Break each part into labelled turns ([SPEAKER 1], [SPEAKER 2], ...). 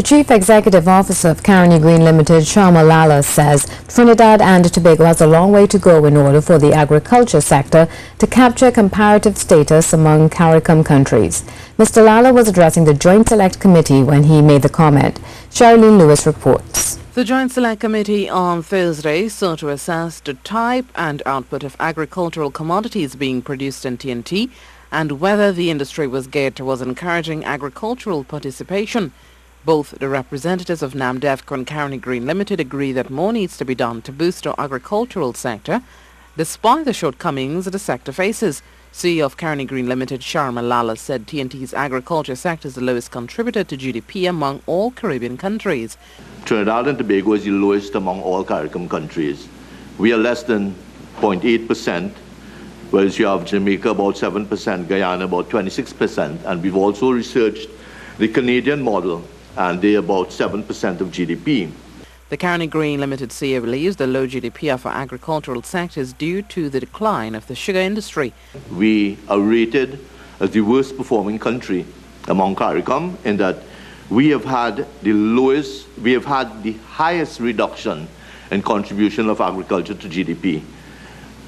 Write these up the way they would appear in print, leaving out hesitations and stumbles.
[SPEAKER 1] Chief Executive Officer of Caroni Green Limited, Sharma Lalla, says Trinidad and Tobago has a long way to go in order for the agriculture sector to capture comparative status among CARICOM countries. Mr. Lalla was addressing the Joint Select Committee when he made the comment. Charlene Lewis reports.
[SPEAKER 2] The Joint Select Committee on Thursday sought to assess the type and output of agricultural commodities being produced in TNT and whether the industry was geared towards encouraging agricultural participation. Both the representatives of NAMDEFCO and Caroni Green Limited agree that more needs to be done to boost our agricultural sector, despite the shortcomings the sector faces. CEO of Caroni Green Limited, Sharma Lalla, said TNT's agriculture sector is the lowest contributor to GDP among all Caribbean countries.
[SPEAKER 3] Trinidad and Tobago is the lowest among all CARICOM countries. We are less than 0.8%, whereas you have Jamaica about 7%, Guyana about 26%, and we've also researched the Canadian model, and they're about 7% of GDP.
[SPEAKER 2] The Caroni Green Limited CEO believes the low GDP of our agricultural sector is due to the decline of the sugar industry.
[SPEAKER 3] We are rated as the worst performing country among CARICOM in that we have had the highest reduction in contribution of agriculture to GDP.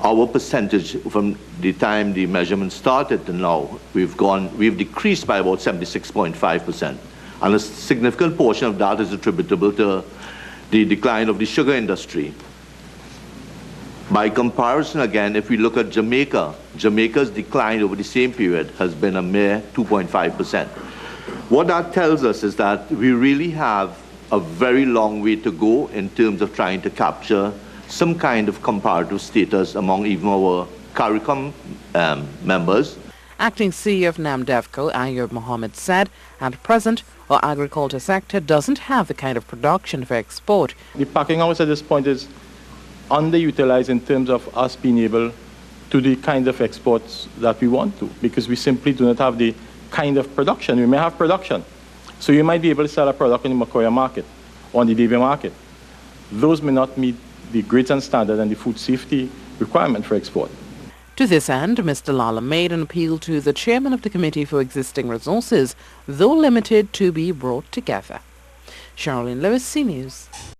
[SPEAKER 3] Our percentage from the time the measurement started to now, we've decreased by about 76.5%. And a significant portion of that is attributable to the decline of the sugar industry. By comparison, again, if we look at Jamaica, Jamaica's decline over the same period has been a mere 2.5%. What that tells us is that we really have a very long way to go in terms of trying to capture some kind of comparative status among even our CARICOM members.
[SPEAKER 2] Acting CEO of NAMDEFCO, Ayub Mohammed, said, at present, our agriculture sector doesn't have the kind of production for export.
[SPEAKER 4] The packing house at this point is underutilized in terms of us being able to do the kind of exports that we want to, because we simply do not have the kind of production. We may have production. So you might be able to sell a product in the Macoya market or on the Davie market. Those may not meet the grades and standard and the food safety requirement for export.
[SPEAKER 2] To this end, Mr. Lalla made an appeal to the chairman of the Committee for Existing Resources, though limited, to be brought together. Charlene Lewis, CNews.